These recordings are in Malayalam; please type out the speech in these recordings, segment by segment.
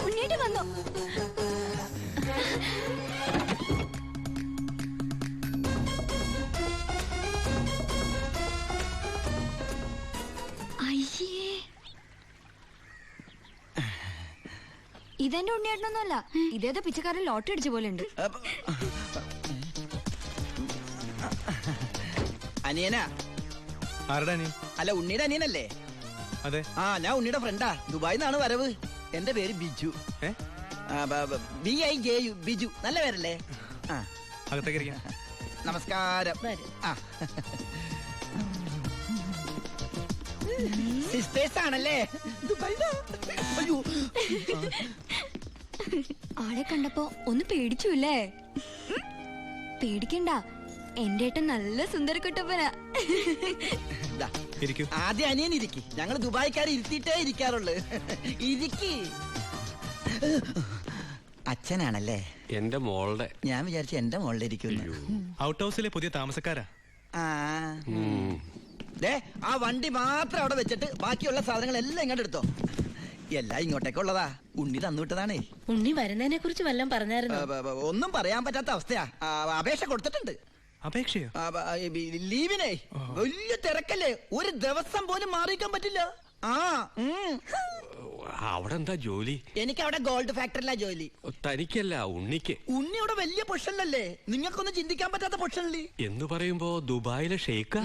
ഉണ്ണീട്ടൻ വന്നു. അയ്യേ, ഇതെന്റെ ഉണ്ണിയേട്ടനൊന്നുമല്ല. ഇതേതോ പിച്ചക്കാരൻ ലോട്ടറി അടിച്ച പോലെ ഉണ്ട്. അനിയനാ? ആരുടെ അനിയൻ? അല്ല, ഉണ്ണിയുടെ അനിയനല്ലേ? അതെ. ആ, ഞാൻ ഉണ്ണിയുടെ ഫ്രണ്ടാ. ദുബായിന്നാണ് വരവ്. എന്റെ പേര് ബിജു. BIJU, ബിജു. നല്ല പേരല്ലേ? അകത്തേക്ക്. നമസ്കാരം. സിസ്റ്റേഴ്സ് ആണല്ലേ? അയ്യോ, ആളെ കണ്ടപ്പോ ഒന്ന് പേടിച്ചുല്ലേ? പേടിക്കണ്ട, എന്റെ ഏട്ടൻ നല്ല സുന്ദരക്കുട്ടപ്പനാ. ആദ്യം അനിയൻ ഇരിക്കി. ഞങ്ങൾ ദുബായിക്കാരെ ഇരുത്തിയിട്ടേ ഇരിക്കാറുള്ളു. ഇരിക്കി. അച്ഛനാണല്ലേ? എന്റെ മോളുടെ. ഞാൻ വിചാരിച്ചു എന്റെ മോളുടെ ഇരിക്കുന്നു. ഔട്ട് ഹൗസിലെ പുതിയ താമസക്കാരാ. ആ വണ്ടി മാത്രം അവിടെ വെച്ചിട്ട് ബാക്കിയുള്ള സാധനങ്ങൾ എല്ലാം ഇങ്ങോട്ട് എടുത്തോ. എല്ലാം ഇങ്ങോട്ടേക്കുള്ളതാ. ഉണ്ണി തന്നുവിട്ടതാണേ. ഉണ്ണി വരുന്നതിനെ കുറിച്ച് വല്ലതും പറഞ്ഞായിരുന്നു? ഒന്നും പറയാൻ പറ്റാത്ത അവസ്ഥയാ. അപേക്ഷ കൊടുത്തിട്ടുണ്ട്. അപേക്ഷയോ? ലീവിനെ. വലിയ തിരക്കല്ലേ, ഒരു ദിവസം പോലും മാറിയിക്കാൻ പറ്റില്ല. അവിടെ എന്താ ജോലി? എനിക്ക് അവിടെ ഗോൾഡ് ഫാക്ടറിയിലാ ജോലി. തനിക്കല്ല, ഉണ്ണിക്ക്. ഉണ്ണി അവിടെ വലിയ പൊഷനിലല്ലേ? നിങ്ങൾക്കൊന്നും ചിന്തിക്കാൻ പറ്റാത്ത പൊഷനില്ലേ എന്ന് പറയുമ്പോ ദുബായിലെ ഷെയ്ക്കാ?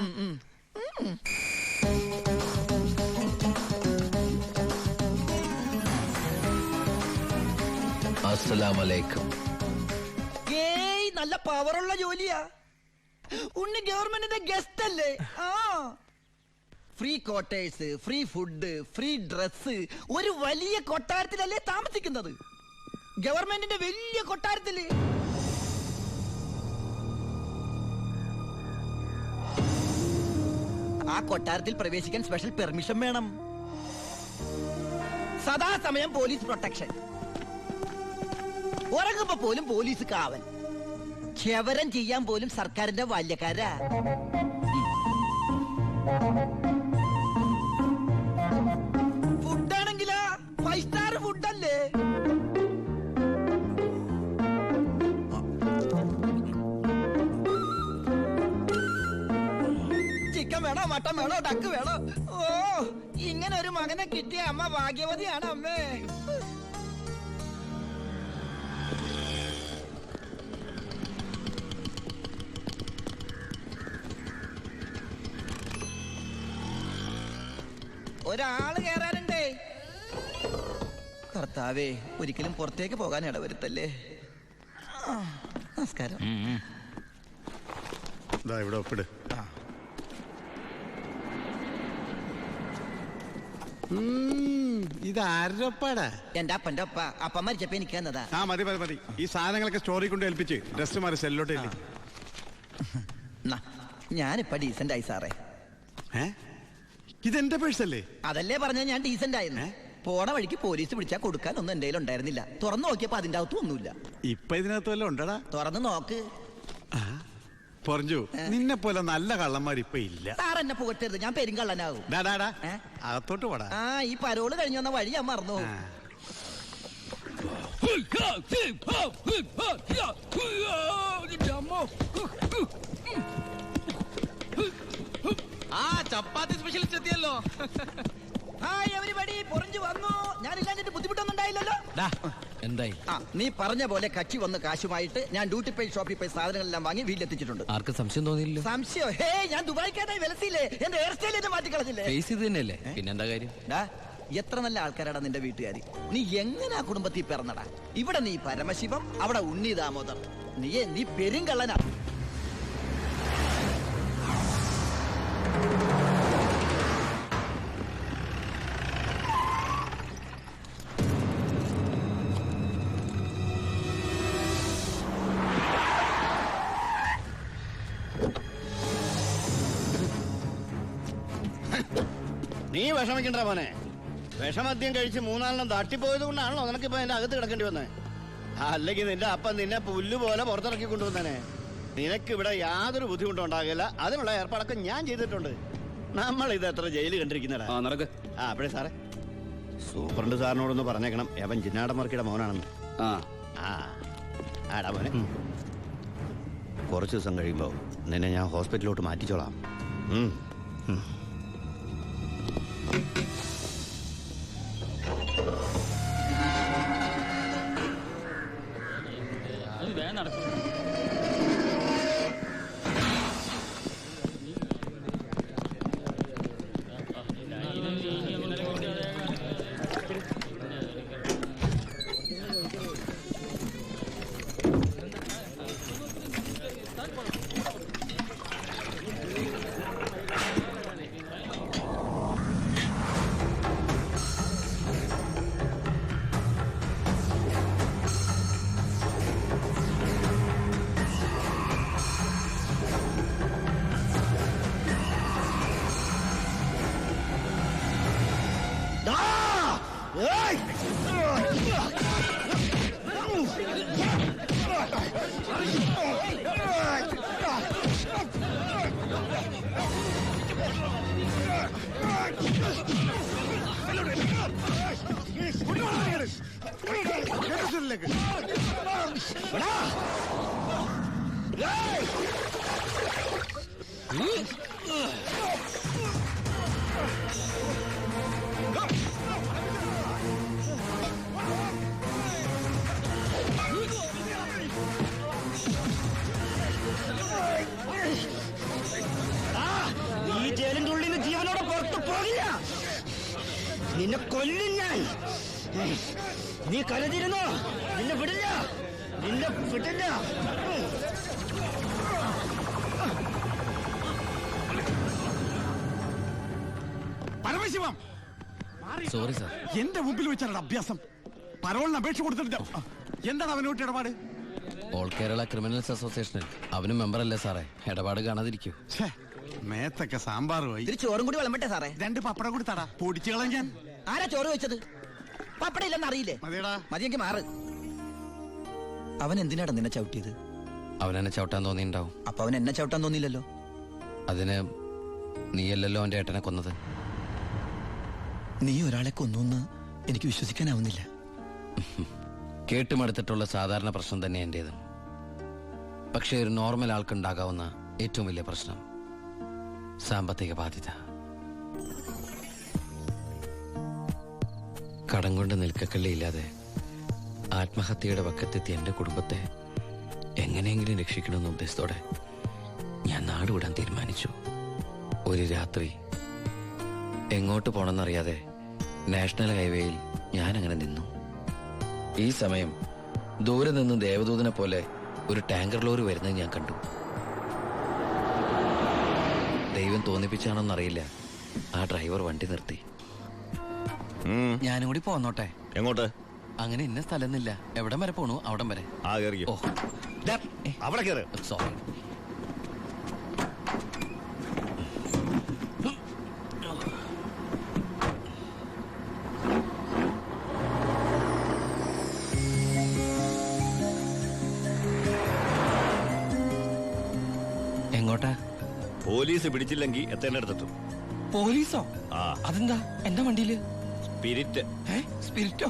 അസ്സലാമലൈക്കും. ഏയ്, നല്ല പവറുള്ള ജോലിയാ. ഉണ്ണി ഗവൺമെന്റിന്റെ ഗസ്റ്റ് അല്ലേ? Free quarters, free food, free dress. ഒരു വലിയ കൊട്ടാരത്തിലല്ലേ താമസിക്കുന്നത്? ഗവൺമെന്റിന്റെ വലിയ കൊട്ടാരത്തില്. ആ കൊട്ടാരത്തിൽ പ്രവേശിക്കാൻ സ്പെഷ്യൽ പെർമിഷൻ വേണം. സദാസമയം പോലീസ് പ്രൊട്ടക്ഷൻ. ഉറങ്ങുമ്പോ പോലും പോലീസ് കാവൽ. ക്ഷവരം ചെയ്യാൻ പോലും സർക്കാരിന്റെ ബാല്യക്കാരാ. ഫുഡാണെങ്കിലാ 5 സ്റ്റാർ ഫുഡല്ലേ? ചിക്കൻ വേണോ, മട്ടൻ വേണോ, ഡക്ക് വേണോ? ഓ, ഇങ്ങനെ ഒരു മകനെ കിട്ടിയ അമ്മ ഭാഗ്യവതിയാണ് അമ്മേ. ഒരാള് കേറാനുണ്ടേ. കർത്താവേ, ഒരിക്കലും പുറത്തേക്ക് പോകാൻ ഇടവരുത്തല്ലേ. നമസ്കാരം. ഇവിടെ ഒപ്പിട്. ഇത് ആരുടെ ഒപ്പാടാ? എന്റെ അപ്പന്റെ ഒപ്പ. അപ്പം മരിച്ചപ്പോ എനിക്ക് തന്നതാ. മതി മതി മതി. ഈ സാധനങ്ങളൊക്കെ സ്റ്റോറി കൊണ്ട് ഏൽപ്പിച്ച് ഡ്രസ് മാറി സെല്ലോട്ട്. ഞാനിപ്പ ഡീസന്റ് ആയി സാറേ. ഇതെന്റെ പേഴ്സല്ലേ? അതല്ലേ പറഞ്ഞ ഞാൻ ഡീസന്റ് ആയിരുന്നു. പോണ വഴിക്ക് പോലീസ് പിടിച്ചാൽ കൊടുക്കാനൊന്നും എന്റെ കയ്യിൽ ഉണ്ടായിരുന്നില്ല. തുറന്നു നോക്കിയപ്പോ അതിന്റെ അകത്തും ഒന്നുമില്ല. ഇപ്പൊ ഇതിനകത്ത് വല്ലതും ഉണ്ടടാ? തുറന്നു നോക്ക്. പറഞ്ഞു, നിന്നെ പോലെ നല്ല കള്ളന്മാർ ഇപ്പൊ ഇല്ല. സാർ എന്നെ പുകട്ടരുത്, ഞാൻ പെരുങ്കള്ളനാകും. അകത്തോട്ട് പോടാ. ഈ പരോള് കഴിഞ്ഞു വന്ന വഴി ഞാൻ മറന്നു. ചപ്പാത്തി സ്പെഷ്യലിസ്റ്റ് എത്തിയല്ലോ. ഹായ് എവരിബഡി, പൊറിഞ്ഞു വന്നു. ഞാനില്ലാഞ്ഞിട്ട് ബുദ്ധിമുട്ടൊന്നുണ്ടായില്ലല്ലോ. എന്തായി? നീ പറഞ്ഞ പോലെ കച്ചി വന്ന് കാശുമായിട്ട് ഞാൻ ഡ്യൂട്ടി പേ ഷോപ്പിൽ പോയി സാധനങ്ങളെല്ലാം വാങ്ങി വീട്ടിലെത്തിച്ചിട്ടുണ്ട്. ആർക്കും സംശയം തോന്നിയില്ല? സംശയം? ഹേ, ഞാൻ ദുബായിക്കാരായി വിലസില്ലേ? എന്റെ ഹെയർ സ്റ്റൈൽ എന്നെ മാറ്റിക്കളഞ്ഞില്ലേ? ഫേസ് ഇത് തന്നെയല്ലേ, പിന്നെന്താ കാര്യം? എത്ര നല്ല ആൾക്കാരാടാ നിന്റെ വീട്ടുകാരി. നീ എങ്ങനെ ആ കുടുംബത്തിൽ പിറന്നടാ? ഇവിടെ നീ പരമശിവം, അവിടെ ഉണ്ണി ദാമോദർ. നീ പെരുങ്കള്ളനാ. നീ വിഷമിക്കണ്ട മോനെ. വിഷമദ്യം കഴിച്ച് 3 തട്ടിപ്പോയത് കൊണ്ടാണല്ലോ നിനക്കിപ്പോ എന്റെ അകത്ത് കിടക്കേണ്ടി വന്നേ. അല്ലെങ്കിൽ നിന്റെ അപ്പൻ നിന്നെ പുല്ലുപോലെ പുറത്തിറക്കി കൊണ്ടുവന്നേ. നിനക്ക് ഇവിടെ യാതൊരു ബുദ്ധിമുട്ടും ഉണ്ടാകില്ല. അതിനുള്ള ഏർപ്പാടൊക്കെ ഞാൻ ചെയ്തിട്ടുണ്ട്. നമ്മൾ ഇത് എത്ര ജയില് കണ്ടിരിക്കുന്നടാ. നടക്ക്. അപ്പഴേ സാറേ, സൂപ്രണ്ട് സാറിനോടൊന്ന് പറഞ്ഞേക്കണം അവൻ ജിന്നാടമർക്കിയുടെ മോനാണെന്ന്. ആടാ മോനെ, കുറച്ച് ദിവസം കഴിയുമ്പോ നിന്നെ ഞാൻ ഹോസ്പിറ്റലിലോട്ട് മാറ്റിച്ചോളാം. ഈ ജയിലിന്റെ ഉള്ളിൽ നിന്ന് ജീവനോടെ പുറത്തു പോകില്ല. നിന്നെ കൊല്ലും ഞാൻ. നീ കരുതിരുന്നോ? നിന്നെ വിടില്ല, നിന്നെ വിടില്ല. Paramasivam, sorry sir. എന്റെ മുമ്പിൽ വെച്ചാണ് അഭ്യാസം. പരോളിന് അപേക്ഷ കൊടുത്തിട്ട് എന്താണ് അവനോട്ട് ഇടപാട്? ഓൾ കേരള ക്രിമിനൽസ് അസോസിയേഷനിൽ അവനും മെമ്പറല്ലേ സാറേ. ഇടപാട് കാണാതിരിക്കൂ. മേത്തൊക്കെ സാമ്പാറുമായി. ഇതിൽ ചോറും കൂടി വിളമ്പട്ടെ സാറേ? 2 പപ്പടം കൂടി തടാ, പൊടിച്ചു കളയാൻ ഞാൻ. ആരാ ചോറ് വെച്ചത്? പപ്പട ഇല്ലെന്ന് അറിയില്ലേ? മതിയടാ. മതിയെങ്കിൽ മാറ്. അവൻ എന്തിനാടാ നിന്നെ ചവിട്ടിയത്? അവനെന്നെ ചവിട്ടാൻ തോന്നിയിട്ടുണ്ടാവും. അപ്പൊ അവൻ എന്നെ ചവിട്ടാൻ തോന്നിയില്ലല്ലോ. അതിന് നീയല്ലല്ലോ അവന്റെ ഏട്ടനെ കൊന്നത്. നീ ഒരാളെ കൊന്നു എനിക്ക് വിശ്വസിക്കാനാവുന്നില്ല. കേട്ടുമടുത്തിട്ടുള്ള സാധാരണ പ്രശ്നം തന്നെ എന്റേതും. പക്ഷേ ഒരു നോർമൽ ആൾക്കുണ്ടാകാവുന്ന ഏറ്റവും വലിയ പ്രശ്നം സാമ്പത്തിക ബാധ്യത. കടം കൊണ്ട് നിൽക്കക്കള്ളിയില്ലാതെ ആത്മഹത്യയുടെ വക്കത്തെത്തി എന്റെ കുടുംബത്തെ എങ്ങനെയെങ്കിലും രക്ഷിക്കണമെന്ന ഉദ്ദേശത്തോടെ ഞാൻ നാടുവിടാൻ തീരുമാനിച്ചു. ഒരു രാത്രി എങ്ങോട്ട് പോണെന്നറിയാതെ നാഷണൽ ഹൈവേയിൽ ഞാൻ അങ്ങനെ നിന്നു. ഈ സമയം ദൂരെ നിന്ന് ദേവദൂതനെ പോലെ ഒരു ടാങ്കർ ലോറി വരുന്നത് ഞാൻ കണ്ടു. ദൈവം തോന്നിപ്പിച്ചാണോന്നറിയില്ല, ആ ഡ്രൈവർ വണ്ടി നിർത്തി. ഞാനും കൂടി പോന്നോട്ടെ? എങ്ങോട്ട്? അങ്ങനെ ഇന്ന സ്ഥലമൊന്നുമില്ല, എവിടം വരെ പോണു അവിടം വരെ. ഓ അവിടെ കയറ്. സോറി. എങ്ങോട്ടാ? പോലീസ് പിടിച്ചില്ലെങ്കിൽ എത്തേണ്ടടുത്തെത്തും. പോലീസോ? അതെന്താ എന്റെ വണ്ടിയില്? സ്പിരിറ്റ്. സ്പിരിറ്റോ?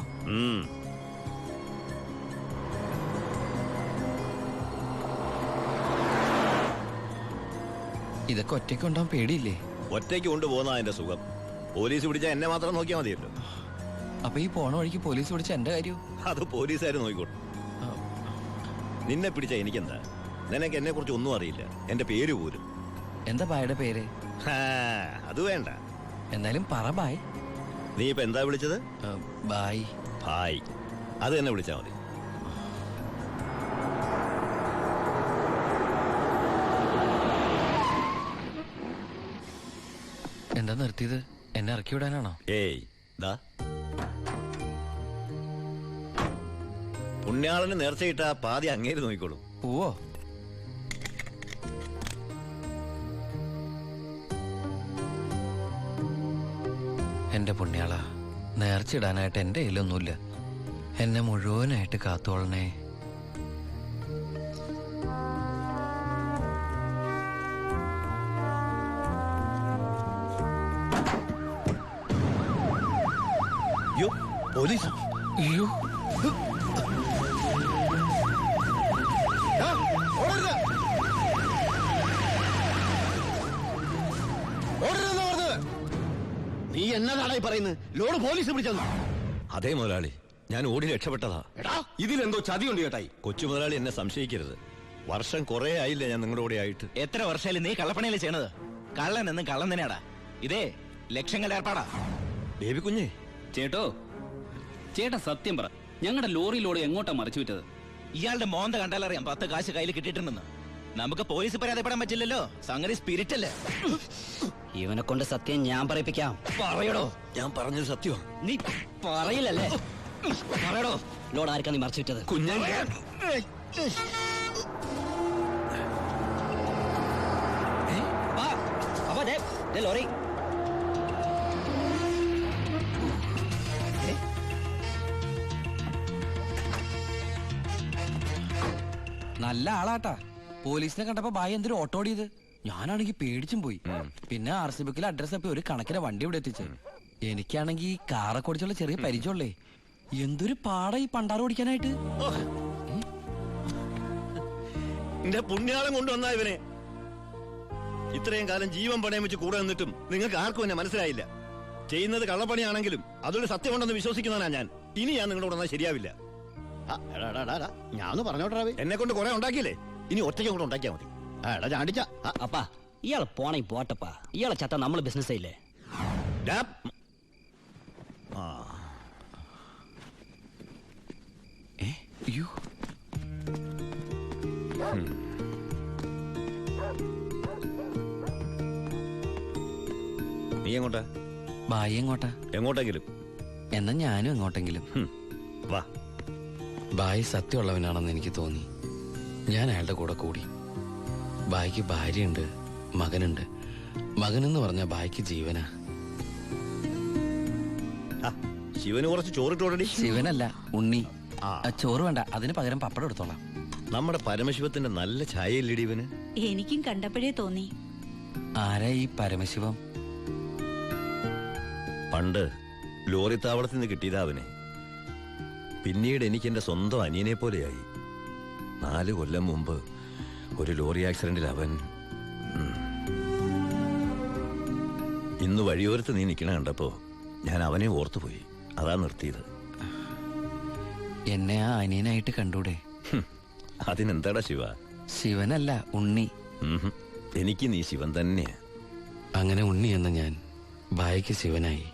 ഇതൊക്കെ ഒറ്റയ്ക്ക് കൊണ്ടാൻ പേടിയില്ലേ? ഒറ്റയ്ക്ക് കൊണ്ടുപോകുന്ന അതിന്റെ സുഖം. പോലീസ് പിടിച്ചാൽ എന്നെ മാത്രം നോക്കിയാൽ മതിയല്ലോ. അപ്പൊ ഈ പോണ വഴിക്ക് പോലീസ് പിടിച്ച എന്റെ കാര്യം? അത് പോലീസുകാർ നോക്കിക്കോട്ടെ. നിന്നെ പിടിച്ച എനിക്കെന്താ? നിനക്ക് എന്നെ കുറിച്ച് ഒന്നും അറിയില്ല, എന്റെ പേര് പോലും. എന്താ ബായുടെ പേര്? അത് വേണ്ട. എന്നാലും പറ ബായ്. നീ ഇപ്പൊ എന്താ വിളിച്ചത്? ബായ്. ഭായ്, അത് തന്നെ വിളിച്ചാ മതി. എന്താ നിർത്തിയത്? എന്നെ ഇറക്കി വിടാനാണോ? ഏയ് ദാ, പുണ്യാളന് നേർച്ചയിട്ട പാതി അങ്ങേര് നോക്കിക്കോളൂ. പോവോ? എന്റെ പുണ്യാള, നേർച്ചിടാനായിട്ട് എന്റെ കയ്യിലൊന്നുമില്ല. എന്നെ മുഴുവനായിട്ട് കാത്തോളണേ. യ്യോ, പോലീസ്. അയ്യോ ആ, ഓടരുത്. ഓടരുതെന്നാ പറഞ്ഞത്. നീ എന്നതാടായി പറയുന്നത്? ലോഡ് പോലീസ് പിടിച്ചത്. അതേ മുതലാളി, ഞാൻ ഓടി രക്ഷപ്പെട്ടതാ. എടാ ഇതിലെന്തോ ചതിയുണ്ട് ചേട്ടായി. കൊച്ചു മുതലാളി എന്നെ സംശയിക്കരുത്. വർഷം കുറെ ആയില്ല ഞാൻ നിങ്ങളുടെ കൂടെ ആയിട്ട്. എത്ര വർഷമായാലും നീ കള്ളപ്പണിയല്ലേ ചെയ്യണത്? കള്ളൻ എന്നും കള്ളൻ തന്നെയാടാ. ഇതേ ലക്ഷങ്ങളുടെ ഏർപ്പാടാ. ബേബി കുഞ്ഞേ, ചേട്ടോ ചേട്ടാ സത്യം പറ, ഞങ്ങളുടെ ലോറിയിലൂടെ എങ്ങോട്ടാ മറിച്ചു വിറ്റത്? ഇയാളുടെ മോന്ത കണ്ടാലറിയാം 10 കാശ് കയ്യിൽ കിട്ടിയിട്ടുണ്ടെന്ന്. നമുക്ക് പോലീസ് പരാതിപ്പെടാൻ പറ്റില്ലല്ലോ, സംഗതി സ്പിരിറ്റ് അല്ലേ. ഇവനെ കൊണ്ട് സത്യം ഞാൻ പറയിപ്പിക്കാം. പറയടോ. ഞാൻ പറഞ്ഞത് സത്യം. നീ പറയില്ലല്ലേ? പറയടോ, ലോഡ് ആർക്കാ നീ മറിച്ചു വിറ്റത്? കുഞ്ഞൻ അപ്പൊ ലോറി നല്ല ആളാട്ടാ. പോലീസിനെ കണ്ടപ്പോ ബായി എന്തൊരു ഓട്ടോ ഓടിയത്. ഞാനാണെങ്കിൽ പേടിച്ചും പോയി. പിന്നെ RC ബുക്കിൽ അഡ്രസ് അപ്പൊ ഒരു കണക്കിന് വണ്ടി ഇവിടെ എത്തിച്ചത്. എനിക്കാണെങ്കിൽ കാറൊക്കെ ഓടിച്ചുള്ള ചെറിയ പരിചയമുള്ളേ. എന്തൊരു പാടാ ഈ പണ്ടാറ് ഓടിക്കാനായിട്ട്. എന്റെ പുണ്യാളം കൊണ്ടുവന്നാ ഇവനെ. ഇത്രയും കാലം ജീവൻ പണയം വെച്ച് കൂടെ നിന്നിട്ടും നിങ്ങൾക്ക് ആർക്കും എന്നെ മനസ്സിലായില്ല. ചെയ്യുന്നത് കള്ളപ്പണിയാണെങ്കിലും അതൊരു സത്യമുണ്ടെന്ന് വിശ്വസിക്കുന്നവനാ ഞാൻ. ഇനി ഞാൻ നിങ്ങളുടെ കൂടെ ശരിയാവില്ല. ഞാൻ പറഞ്ഞോട്ടെ. എന്നെ കൊണ്ട് കുറെ ഉണ്ടാക്കിയില്ലേ, ഇനി ഒറ്റയ്ക്ക് കൂടെ ഉണ്ടാക്കിയാ മതി. എടാ ചാണ്ടിച്ച. അപ്പാ ഇയാള് പോണേ പോട്ടപ്പാ. ഇയാളെ ചത്ത നമ്മള് ബിസിനസ് ഇല്ലേ? ഡാ. അയ്യോ നീ എങ്ങോട്ടാ? ബായി എങ്ങോട്ടാ? എങ്ങോട്ടെങ്കിലും. എന്നാ ഞാനും എങ്ങോട്ടെങ്കിലും. വാ. ബായി സത്യമുള്ളവനാണെന്ന് എനിക്ക് തോന്നി. ഞാൻ അയാളുടെ കൂടെ കൂടി. ബായിക്ക് ഭാര്യയുണ്ട്, മകനുണ്ട്. മകനെന്ന് പറഞ്ഞ ബായിക്ക് ജീവനാ. ശിവന് കുറച്ച് ചോറിട്ടോടടി. ശിവനല്ല, ഉണ്ണി. ചോറ് വേണ്ട, അതിന് പകരം പപ്പടം എടുത്തോളാം. നമ്മുടെ പരമശിവത്തിന്റെ നല്ല ഛായയില്ലടി ഇവന്. എനിക്കും കണ്ടപ്പോഴേ തോന്നി. ആരാ ഈ പരമശിവം? പണ്ട് ലോറി താവളത്തിൽ നിന്ന് കിട്ടിയതാ അവനെ. പിന്നീട് എനിക്ക് എന്റെ സ്വന്തം അനിയനെ പോലെയായി. 4 കൊല്ലം മുമ്പ് ഒരു ലോറി ആക്സിഡന്റിൽ അവൻ. ഇന്ന് വഴിയോരത്ത് നീ നിൽക്കണ കണ്ടപ്പോ ഞാൻ അവനെ ഓർത്തുപോയി. അതാ നിർത്തിയത്. എന്നെ ആ അനിയനായിട്ട് കണ്ടൂടെ? അതിനെന്താടാ ശിവ? ശിവനല്ല, ഉണ്ണി. എനിക്ക് നീ ശിവൻ തന്നെയാ. അങ്ങനെ ഉണ്ണി എന്ന ഞാൻ ബായിക്ക് ശിവനായി.